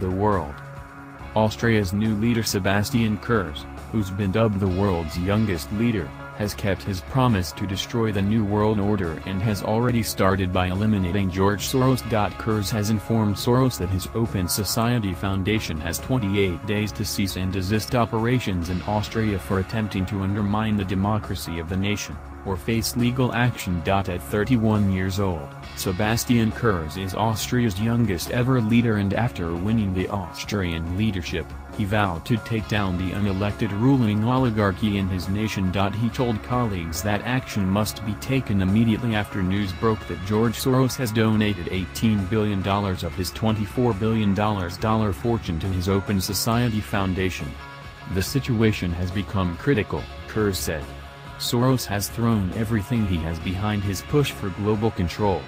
the world. Austria's new leader Sebastian Kurz, who's been dubbed the world's youngest leader, has kept his promise to destroy the New World Order and has already started by eliminating George Soros. Kurz has informed Soros that his Open Society Foundation has 28 days to cease and desist operations in Austria for attempting to undermine the democracy of the nation, or face legal action. At 31 years old, Sebastian Kurz is Austria's youngest ever leader, and after winning the Austrian leadership, he vowed to take down the unelected ruling oligarchy in his nation. He told colleagues that action must be taken immediately after news broke that George Soros has donated $18 billion of his $24 billion fortune to his Open Society Foundation. The situation has become critical, Kurz said. Soros has thrown everything he has behind his push for global control.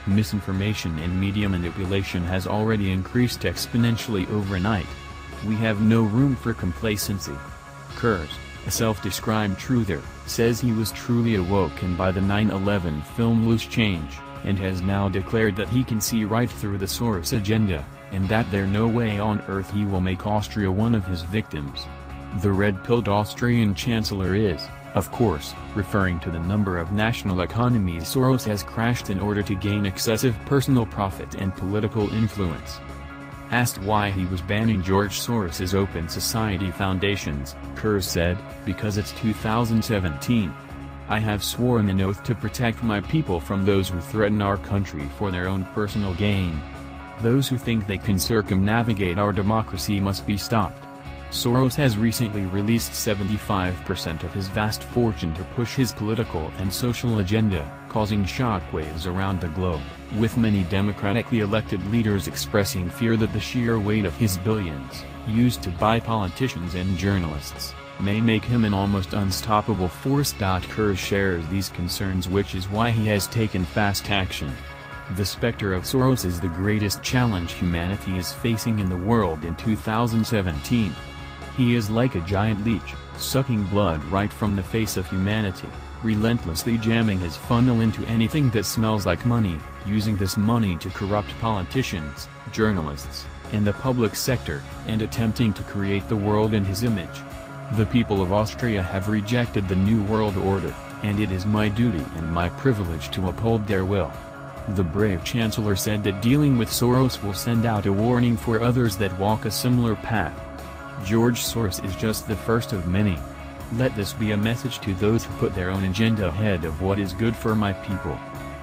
Misinformation and media manipulation has already increased exponentially overnight. We have no room for complacency. Kurz, a self-described truther, says he was truly awoken by the 9/11 film Loose Change, and has now declared that he can see right through the Soros agenda, and that there's no way on earth he will make Austria one of his victims. The red-pilled Austrian chancellor is, of course, referring to the number of national economies Soros has crashed in order to gain excessive personal profit and political influence. Asked why he was banning George Soros's Open Society Foundations, Kurz said, "Because it's 2017. I have sworn an oath to protect my people from those who threaten our country for their own personal gain. Those who think they can circumnavigate our democracy must be stopped." Soros has recently released 75% of his vast fortune to push his political and social agenda, causing shockwaves around the globe, with many democratically elected leaders expressing fear that the sheer weight of his billions, used to buy politicians and journalists, may make him an almost unstoppable force. Kurz shares these concerns, which is why he has taken fast action. The specter of Soros is the greatest challenge humanity is facing in the world in 2017. He is like a giant leech, sucking blood right from the face of humanity, relentlessly jamming his funnel into anything that smells like money, using this money to corrupt politicians, journalists, and the public sector, and attempting to create the world in his image. The people of Austria have rejected the New World Order, and it is my duty and my privilege to uphold their will. The brave chancellor said that dealing with Soros will send out a warning for others that walk a similar path. George Soros is just the first of many. Let this be a message to those who put their own agenda ahead of what is good for my people.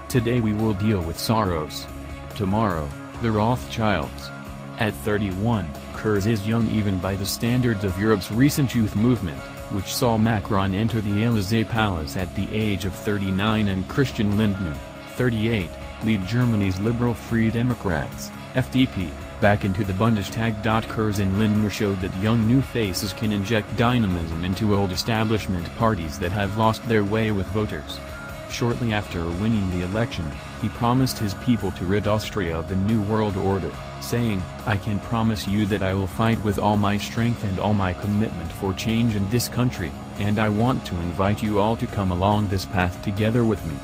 Today we will deal with Soros. Tomorrow, the Rothschilds. At 31, Kurz is young even by the standards of Europe's recent youth movement, which saw Macron enter the Élysée Palace at the age of 39 and Christian Lindner, 38, lead Germany's Liberal Free Democrats, FDP, back into the Bundestag. Kurz and Lindner showed that young new faces can inject dynamism into old establishment parties that have lost their way with voters. Shortly after winning the election, he promised his people to rid Austria of the New World Order, saying, "I can promise you that I will fight with all my strength and all my commitment for change in this country, and I want to invite you all to come along this path together with me."